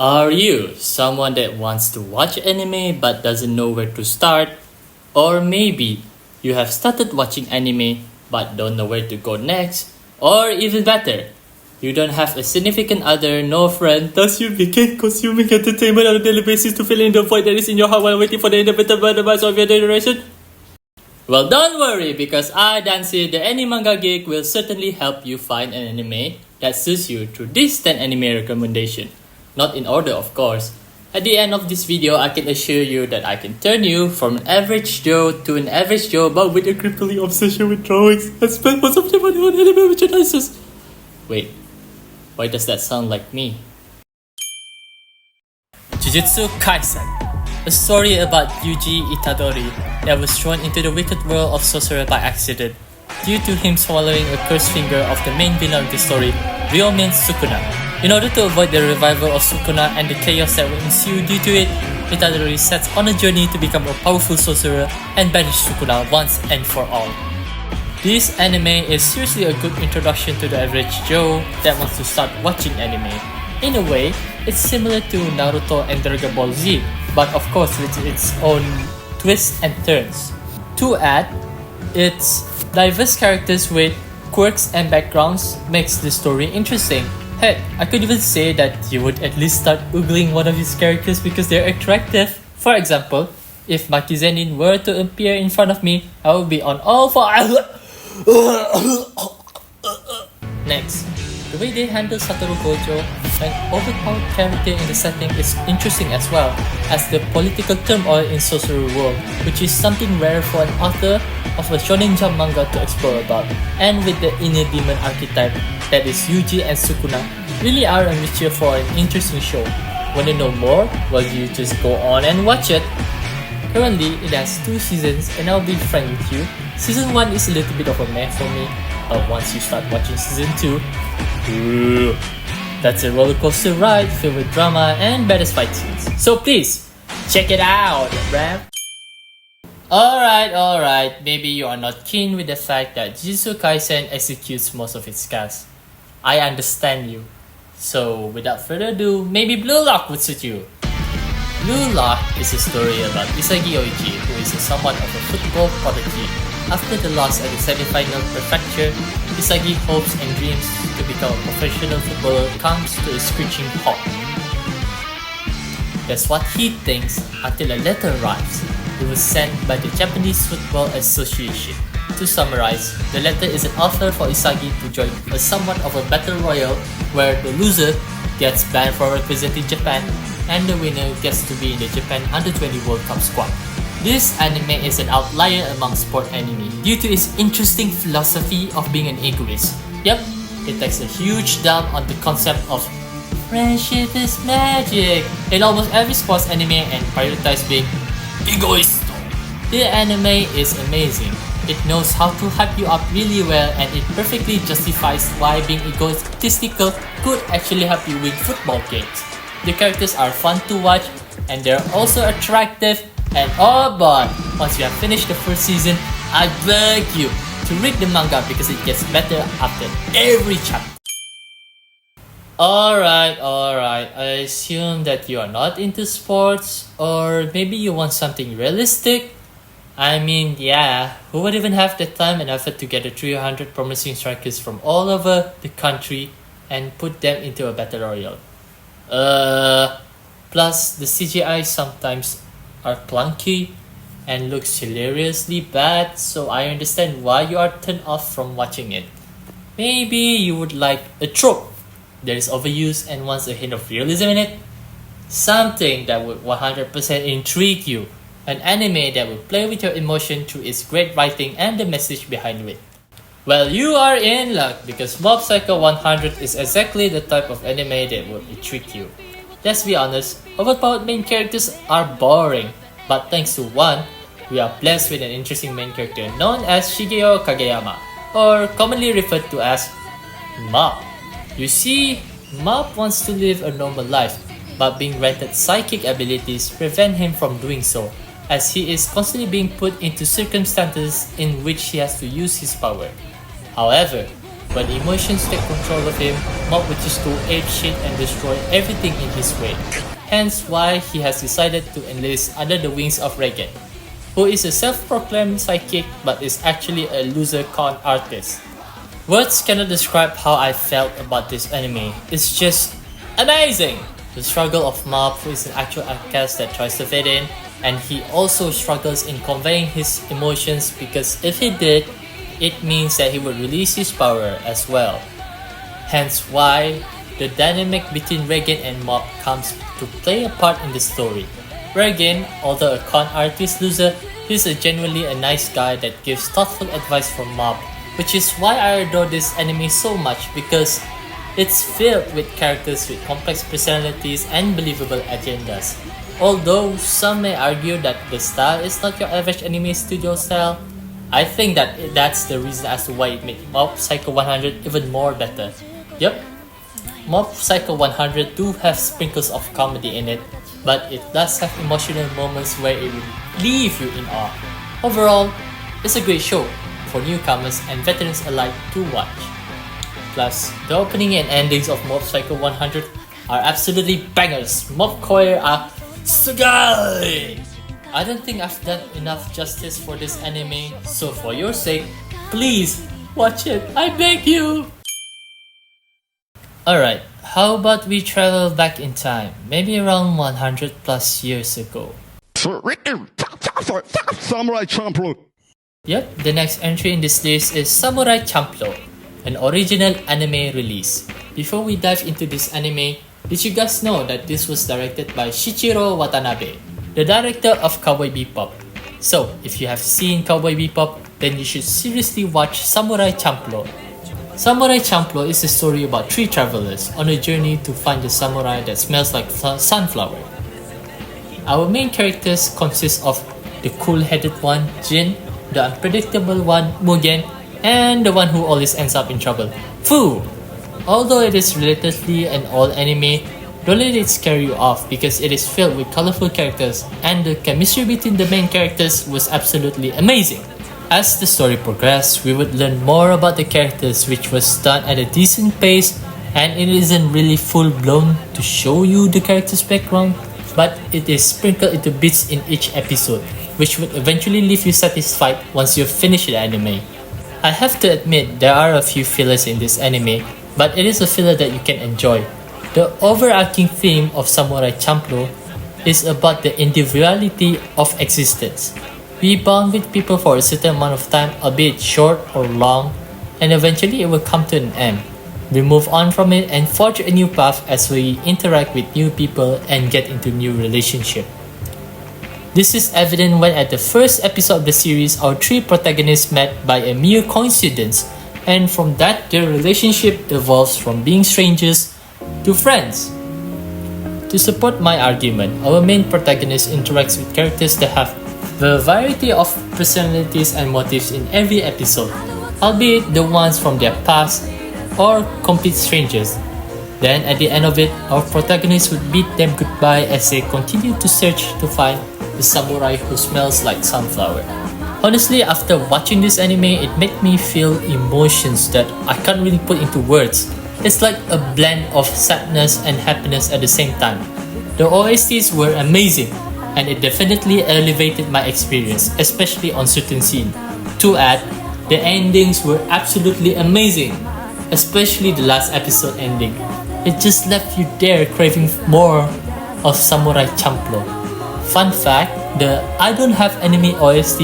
Are you someone that wants to watch anime but doesn't know where to start? Or maybe you have started watching anime but don't know where to go next? Or even better, you don't have a significant other, no friend, thus you begin consuming entertainment on a daily basis to fill in the void that is in your heart while waiting for the inevitable demise of your generation? Well, don't worry, because I, Dansih, the anime manga geek, will certainly help you find an anime that suits you through this 10 anime recommendation. Not in order, of course. At the end of this video, I can assure you that I can turn you from an average Joe to an average Joe, but with a crippling obsession with drawings and spend most of your money on anime merchandises. Wait, why does that sound like me? Jujutsu Kaisen, a story about Yuji Itadori that was thrown into the wicked world of sorcerer by accident due to him swallowing a cursed finger of the main villain of the story, Ryomen Sukuna. In order to avoid the revival of Sukuna and the chaos that will ensue due to it, Itadori sets on a journey to become a powerful sorcerer and banish Sukuna once and for all. This anime is seriously a good introduction to the average Joe that wants to start watching anime. In a way, it's similar to Naruto and Dragon Ball Z, but of course with its own twists and turns. To add, its diverse characters with quirks and backgrounds makes the story interesting. Heck, I could even say that you would at least start oogling one of his characters because they're attractive. For example, if Maki Zenin were to appear in front of me, I would be on all four. Next, the way they handle Satoru Gojo, an overpowered character in the setting, is interesting as well as the political turmoil in sorcery world, which is something rare for an author of a shonen jump manga to explore about. And with the inner demon archetype that is Yuji and Sukuna, really are a mixture for an interesting show. Wanna know more? Well, you just go on and watch it. Currently, it has 2 seasons, and I'll be frank with you, season 1 is a little bit of a meh for me, but once you start watching season 2, that's a roller coaster ride filled with drama and badass fight scenes. So please, check it out, bruh. Alright, maybe you are not keen with the fact that Jujutsu Kaisen executes most of its cast. I understand you. So without further ado, maybe Blue Lock would suit you. Blue Lock is a story about Isagi Oichi, who is somewhat of a football prodigy. After the loss at the semi-final prefecture, Isagi hopes and dreams to become a professional footballer comes to a screeching halt. That's what he thinks until a letter arrives. It was sent by the Japanese Football Association. To summarize, the letter is an offer for Isagi to join a somewhat of a battle royale where the loser gets banned from representing Japan and the winner gets to be in the Japan Under-20 World Cup squad. This anime is an outlier among sport anime due to its interesting philosophy of being an egoist. Yep, it takes a huge dump on the concept of friendship is magic in almost every sports anime and prioritize being egoist. The anime is amazing. It knows how to hype you up really well, and it perfectly justifies why being egotistical could actually help you win football games. The characters are fun to watch and they're also attractive, and oh boy, once you have finished the first season, I beg you to read the manga because it gets better after every chapter. Alright, I assume that you are not into sports, or maybe you want something realistic. I mean, yeah, who would even have the time and effort to gather 300 promising strikers from all over the country and put them into a battle royale? Plus the CGI sometimes are clunky and looks hilariously bad, so I understand why you are turned off from watching it. Maybe you would like a trope that is overused and wants a hint of realism in it. Something that would 100% intrigue you. An anime that will play with your emotion through its great writing and the message behind it. Well, you are in luck because Mob Psycho 100 is exactly the type of anime that will intrigue you. Let's be honest, overpowered main characters are boring, but thanks to one, we are blessed with an interesting main character known as Shigeo Kageyama, or commonly referred to as Mob. You see, Mob wants to live a normal life, but being granted psychic abilities prevent him from doing so, as he is constantly being put into circumstances in which he has to use his power. However, When emotions take control of him, Mob would just go apeshit and destroy everything in his way. Hence why he has decided to enlist under the wings of Regen, who is a self-proclaimed psychic but is actually a loser con artist. Words cannot describe how I felt about this anime. It's just amazing! The struggle of Mob, who is an actual outcast that tries to fit in, and he also struggles in conveying his emotions because if he did, it means that he would release his power as well. Hence why the dynamic between Regen and Mob comes to play a part in the story. Regen, although a con artist loser, he's genuinely a nice guy that gives thoughtful advice from Mob, which is why I adore this anime so much because it's filled with characters with complex personalities and believable agendas. Although some may argue that the style is not your average anime studio style, I think that that's the reason as to why it made Mob Psycho 100 even more better. Yep, Mob Psycho 100 do have sprinkles of comedy in it, but it does have emotional moments where it will leave you in awe. Overall, it's a great show for newcomers and veterans alike to watch. Plus, the opening and endings of Mob Psycho 100 are absolutely bangers. Mob Choir are sugai! I don't think I've done enough justice for this anime, so for your sake, please watch it, I beg you! Alright, how about we travel back in time, maybe around 100 plus years ago. Samurai Champloo. Yep, the next entry in this list is Samurai Champloo, an original anime release. Before we dive into this anime, did you guys know that this was directed by Shichiro Watanabe, the director of Cowboy Bebop? So, if you have seen Cowboy Bebop, then you should seriously watch Samurai Champloo. Samurai Champloo is a story about three travelers on a journey to find the samurai that smells like sunflower. Our main characters consist of the cool-headed one, Jin, the unpredictable one, Mugen, and the one who always ends up in trouble, Fu. Although it is relatively an old anime, don't let it scare you off because it is filled with colorful characters and the chemistry between the main characters was absolutely amazing. As the story progressed, we would learn more about the characters, which was done at a decent pace, and it isn't really full blown to show you the character's background, but it is sprinkled into bits in each episode, which would eventually leave you satisfied once you've finished the anime. I have to admit there are a few fillers in this anime, but it is a filler that you can enjoy. The overarching theme of Samurai Champloo is about the individuality of existence. We bond with people for a certain amount of time, albeit short or long, and eventually it will come to an end. We move on from it and forge a new path as we interact with new people and get into new relationships. This is evident when at the first episode of the series, our three protagonists met by a mere coincidence, and from that their relationship evolves from being strangers to friends. To support my argument, our main protagonist interacts with characters that have a variety of personalities and motives in every episode, albeit the ones from their past or complete strangers. Then at the end of it, our protagonist would bid them goodbye as they continue to search to find the samurai who smells like sunflower. Honestly, after watching this anime, it made me feel emotions that I can't really put into words. It's like a blend of sadness and happiness at the same time. The OSTs were amazing, and it definitely elevated my experience, especially on certain scenes. To add, the endings were absolutely amazing, especially the last episode ending. It just left you there craving more of Samurai Champloo. Fun fact, the I Don't Have Anime OST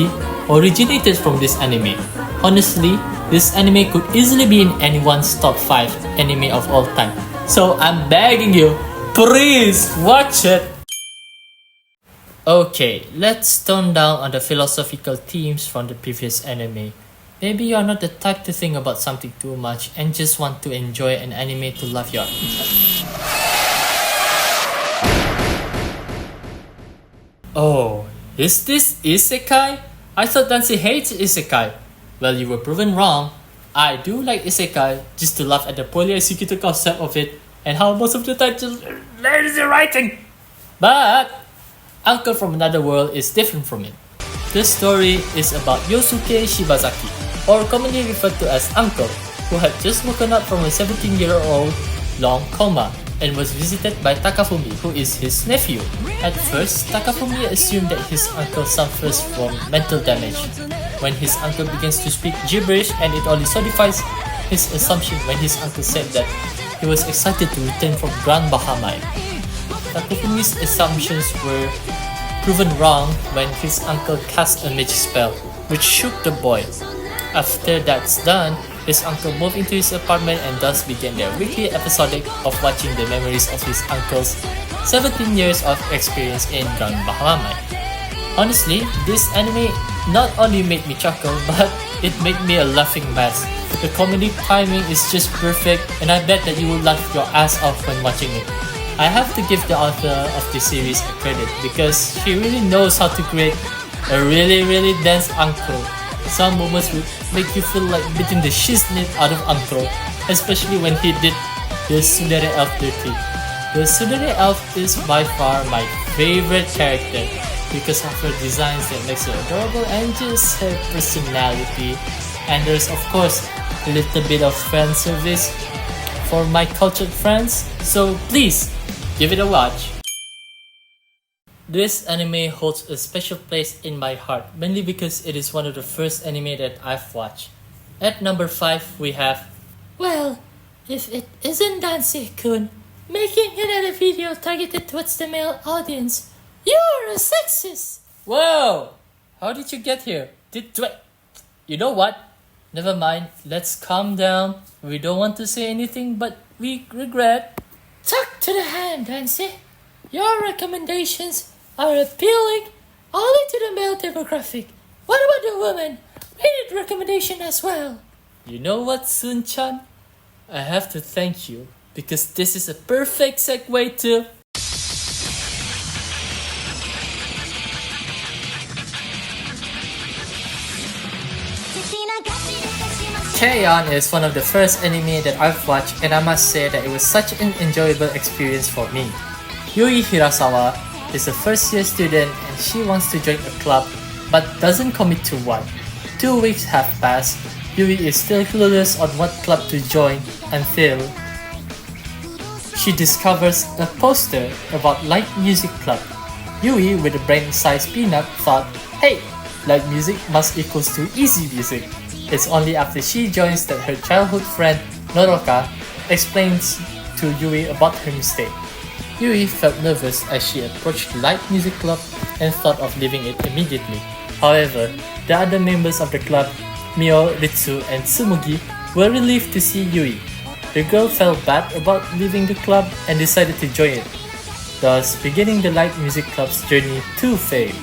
originated from this anime. Honestly, this anime could easily be in anyone's top 5 anime of all time. So I'm begging you, please watch it! Okay, let's tone down on the philosophical themes from the previous anime. Maybe you're not the type to think about something too much and just want to enjoy an anime to laugh your Oh, is this isekai? I thought Dansih hates isekai. Well, you were proven wrong. I do like isekai just to laugh at the poorly executed concept of it and how most of the time just lazy writing. But Uncle from Another World is different from it. This story is about Yosuke Shibazaki, or commonly referred to as Uncle, who had just woken up from a 17-year-old long coma and was visited by Takafumi, who is his nephew. At first, Takafumi assumed that his uncle suffers from mental damage. When his uncle begins to speak gibberish, and it only solidifies his assumption when his uncle said that he was excited to return from Grand Bahamai. Takufumi's assumptions were proven wrong when his uncle cast a magic spell, which shook the boy. After that's done, his uncle moved into his apartment and thus began their weekly episodic of watching the memories of his uncle's 17 years of experience in Grand Bahamai. Honestly, this anime not only made me chuckle, but it made me a laughing mess. The comedic timing is just perfect, and I bet that you will laugh your ass off when watching it. I have to give the author of this series a credit because she really knows how to create a really dense uncle. Some moments will make you feel like beating the shiznit out of uncle, especially when he did the Tsundere elf dirty. The Tsundere elf is by far my favorite character because of her designs that makes her adorable and just her personality. And there's of course a little bit of fan service for my cultured friends, so please give it a watch. This anime holds a special place in my heart, mainly because it is one of the first anime that I've watched. At number 5 we have, well, if it isn't Dansih-kun making another video targeted towards the male audience, you're a sexist! Whoa! How did you get here? You know what? Never mind, let's calm down. We don't want to say anything, but we regret. Talk to the hand, Dansih. Your recommendations are appealing only to the male demographic. What about the women? We need recommendation as well. You know what, Sun-chan? I have to thank you because this is a perfect segue to K-On! Is one of the first anime that I've watched, and I must say that it was such an enjoyable experience for me. Yui Hirasawa is a first-year student and she wants to join a club but doesn't commit to one. 2 weeks have passed. Yui is still clueless on what club to join until she discovers a poster about light music club. Yui, with a brain-sized peanut, thought, hey, light music must equals to easy music. It's only after she joins that her childhood friend Noroka explains to Yui about her mistake. Yui felt nervous as she approached the light music club and thought of leaving it immediately. However, the other members of the club, Mio, Ritsu, and Tsumugi, were relieved to see Yui. The girl felt bad about leaving the club and decided to join it, thus beginning the light music club's journey to fame.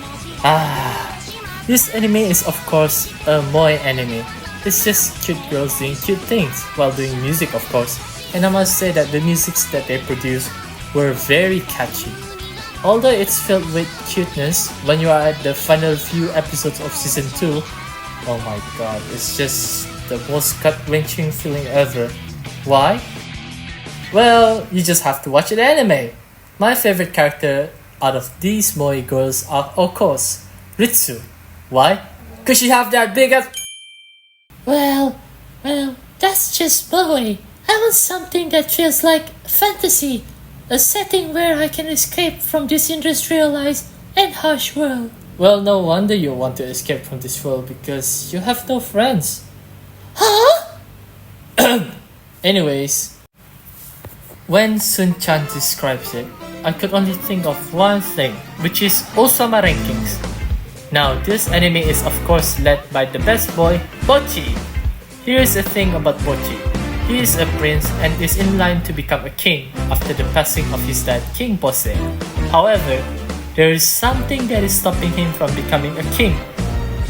This anime is of course a moe anime. It's just cute girls doing cute things while doing music of course, and I must say that the musics that they produce were very catchy. Although it's filled with cuteness, when you are at the final few episodes of season 2, oh my god, it's just the most gut-wrenching feeling ever. Why? Well, you just have to watch the anime. My favorite character out of these moe girls are of course Ritsu. Why? Cause she have that big ass. Well, that's just moe. I want something that feels like fantasy. A setting where I can escape from this industrialized and harsh world. Well, no wonder you want to escape from this world because you have no friends. Huh? Anyways, when Sun-chan describes it, I could only think of one thing, which is Osama rankings. Now, this anime is of course led by the best boy, Bocchi. Here's the thing about Bocchi. He is a prince and is in line to become a king after the passing of his dad, King Bose. However, there is something that is stopping him from becoming a king.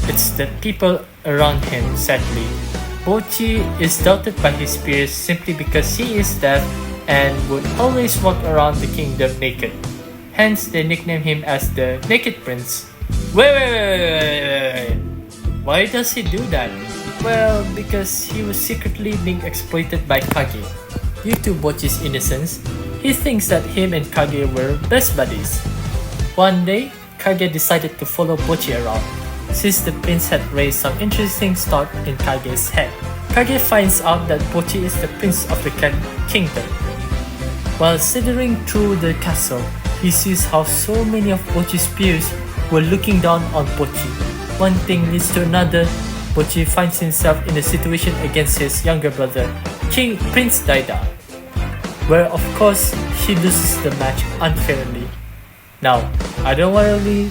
It's the people around him, sadly. Bocchi is doubted by his peers simply because he is deaf and would always walk around the kingdom naked. Hence, they nickname him as the Naked Prince. Wait. Why does he do that? Well, because he was secretly being exploited by Kage. Due to Bocchi's innocence, he thinks that him and Kage were best buddies. One day, Kage decided to follow Bocchi around, since the prince had raised some interesting thought in Kage's head. Kage finds out that Pochi is the prince of the kingdom. While slithering through the castle, he sees how so many of Pochi's peers were looking down on Pochi. One thing leads to another. Pochi finds himself in a situation against his younger brother, Prince Daida, where of course he loses the match unfairly. Now, I don't really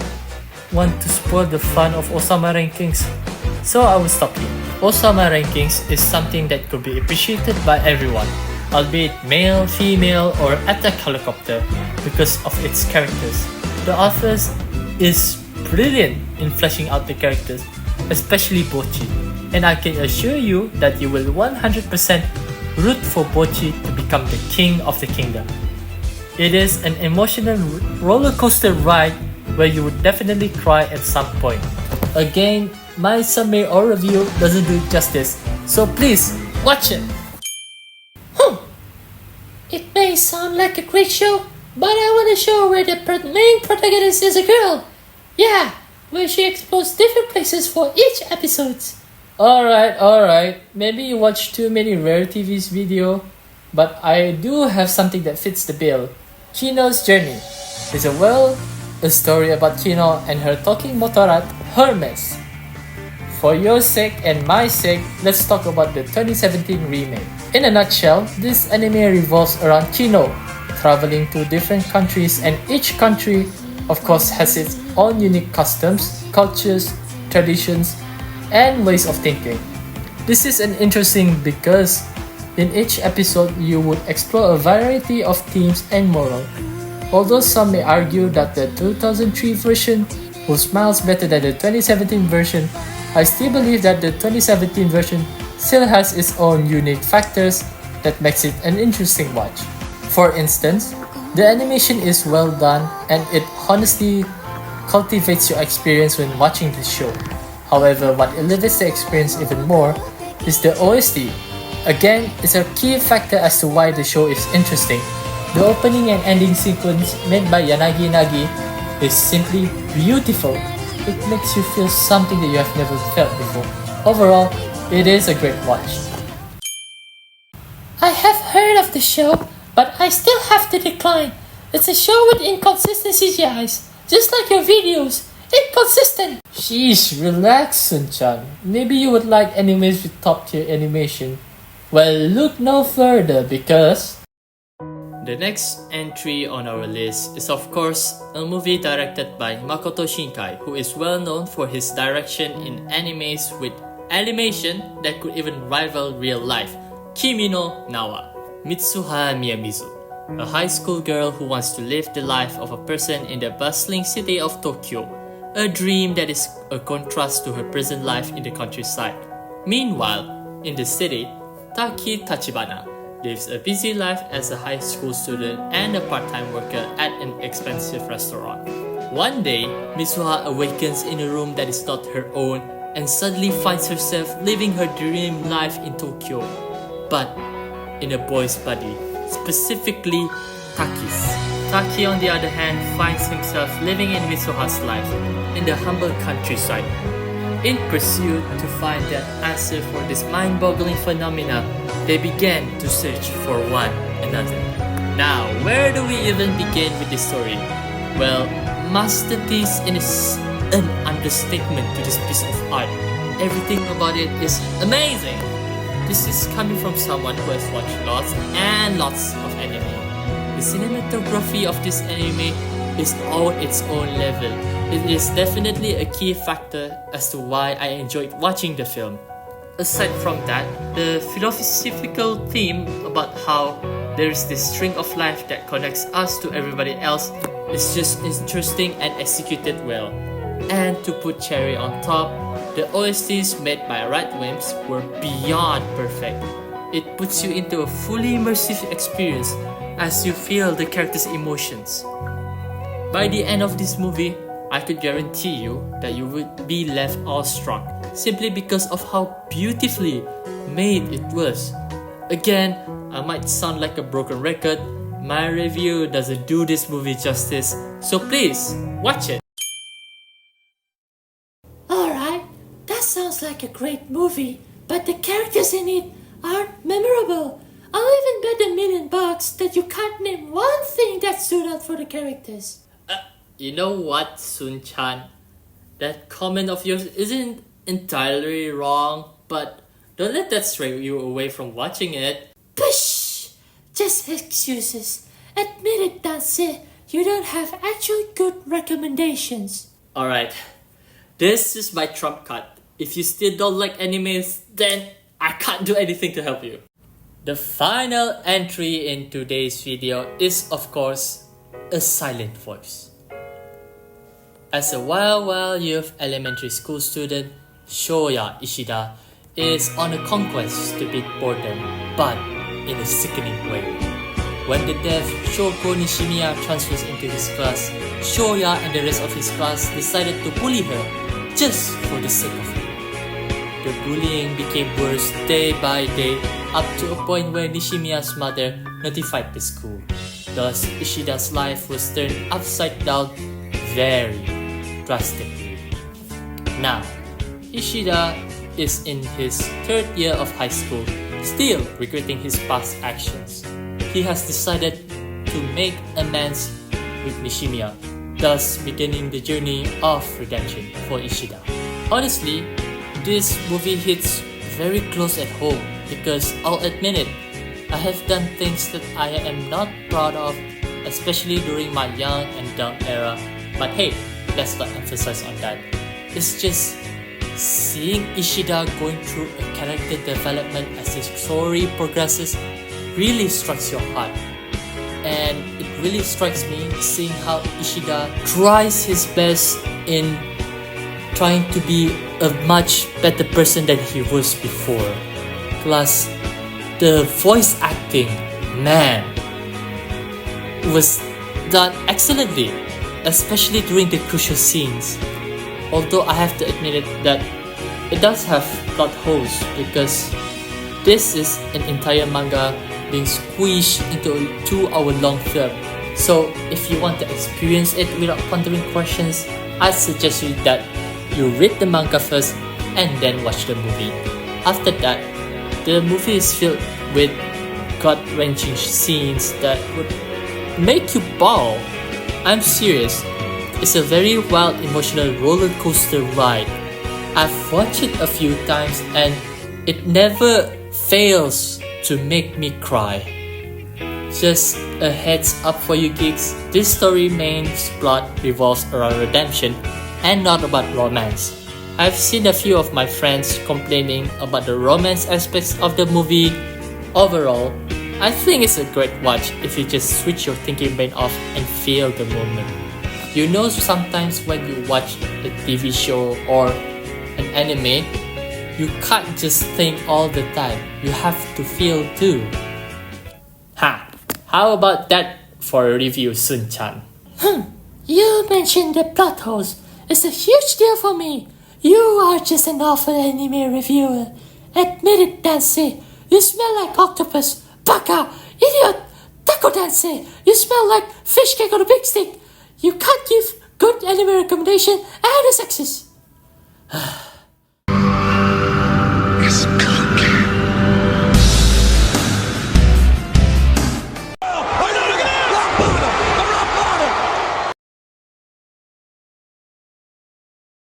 want to spoil the fun of Osama rankings, so I will stop here. Osama rankings is something that could be appreciated by everyone, albeit male, female, or attack helicopter, because of its characters. The author is brilliant in fleshing out the characters, especially Pochi, and I can assure you that you will 100% root for Pochi to become the king of the kingdom. It is an emotional roller coaster ride where you would definitely cry at some point. Again, my summary or review doesn't do it justice, so please watch it. It may sound like a great show, but I want a show where the main protagonist is a girl. Yeah, where she explores different places for each episode. Alright, maybe you watch too many Rare TV's video, but I do have something that fits the bill. Chino's Journey is a story about Chino and her talking motorrad, Hermes. For your sake and my sake, let's talk about the 2017 remake. In a nutshell, this anime revolves around Chino, traveling to different countries, and each country, of course, has its own unique customs, cultures, traditions, and ways of thinking. This is an interesting because in each episode you would explore a variety of themes and moral. Although some may argue that the 2003 version was miles better than the 2017 version, I still believe that the 2017 version still has its own unique factors that makes it an interesting watch. For instance, the animation is well done and it honestly cultivates your experience when watching the show. However, what elevates the experience even more is the OST. Again, it's a key factor as to why the show is interesting. The opening and ending sequence made by Yanagi Nagi is simply beautiful. It makes you feel something that you have never felt before. Overall, it is a great watch. I have heard of the show, but I still have to decline. It's a show with inconsistent CGIs, just like your videos. Inconsistent! Sheesh, relax, Sun-chan. Maybe you would like animes with top tier animation. Well, look no further because the next entry on our list is of course a movie directed by Makoto Shinkai, who is well known for his direction in animes with animation that could even rival real life. Kimi no Nawa. Mitsuha Miyamizu, a high school girl who wants to live the life of a person in the bustling city of Tokyo, a dream that is a contrast to her present life in the countryside. Meanwhile, in the city, Taki Tachibana lives a busy life as a high school student and a part-time worker at an expensive restaurant. One day, Mitsuha awakens in a room that is not her own and suddenly finds herself living her dream life in Tokyo, but in a boy's body, specifically Taki's. Taki, on the other hand, finds himself living in Mitsuha's life in the humble countryside. In pursuit to find the answer for this mind-boggling phenomena, they began to search for one another. Now, where do we even begin with this story? Well, masterpiece is an understatement to this piece of art. Everything about it is amazing. This is coming from someone who has watched lots and lots of anime. The cinematography of this anime is on its own level. It is definitely a key factor as to why I enjoyed watching the film. Aside from that, the philosophical theme about how there is this string of life that connects us to everybody else is just interesting and executed well. And to put cherry on top, the OSTs made by Radwimps were beyond perfect. It puts you into a fully immersive experience as you feel the characters' emotions. By the end of this movie, I could guarantee you that you would be left awestruck simply because of how beautifully made it was. Again, I might sound like a broken record. My review doesn't do this movie justice, so please watch it. Alright, that sounds like a great movie, but the characters in it aren't memorable. I'll even bet $1,000,000 that you can't name one thing that stood out for the characters. You know what, Sun-chan? That comment of yours isn't entirely wrong, but don't let that stray you away from watching it. Push! Just excuses. Admit it, Dansih. You don't have actually good recommendations. Alright, this is my trump card. If you still don't like animes, then I can't do anything to help you. The final entry in today's video is, of course, a silent voice. As a wild youth elementary school student, Shoya Ishida is on a conquest to beat boredom, but in a sickening way. When the deaf Shoko Nishimiya transfers into his class, Shoya and the rest of his class decided to bully her just for the sake of it. The bullying became worse day by day, up to a point where Nishimiya's mother notified the school. Thus, Ishida's life was turned upside down very drastically. Now, Ishida is in his 3rd year of high school, still regretting his past actions. He has decided to make amends with Nishimiya, thus beginning the journey of redemption for Ishida. Honestly, this movie hits very close at home because I'll admit it, I have done things that I am not proud of, especially during my young and dumb era. But hey, let's not emphasize on that. It's just seeing Ishida going through a character development as his story progresses really strikes your heart. And it really strikes me seeing how Ishida tries his best in trying to be a much better person than he was before. Plus, the voice acting, man, was done excellently, especially during the crucial scenes. Although I have to admit it that it does have plot holes because this is an entire manga being squeezed into a 2-hour-long film. So if you want to experience it without pondering questions, I suggest you that you read the manga first and then watch the movie. After that, the movie is filled with gut-wrenching scenes that would make you bawl. I'm serious. It's a very wild emotional roller coaster ride. I've watched it a few times and it never fails to make me cry. Just a heads up for you geeks, this story main plot revolves around redemption and not about romance. I've seen a few of my friends complaining about the romance aspects of the movie. Overall, I think it's a great watch if you just switch your thinking brain off and feel the moment. You know, sometimes when you watch a TV show or an anime, you can't just think all the time. You have to feel too. How about that for a review, Sun-chan? You mentioned the plot holes. It's a huge deal for me. You are just an awful anime reviewer. Admit it, Dansih. You smell like octopus. Baka! Idiot! Taco Dansih! You smell like fish cake on a big stick. You can't give good anime recommendation and a sexist.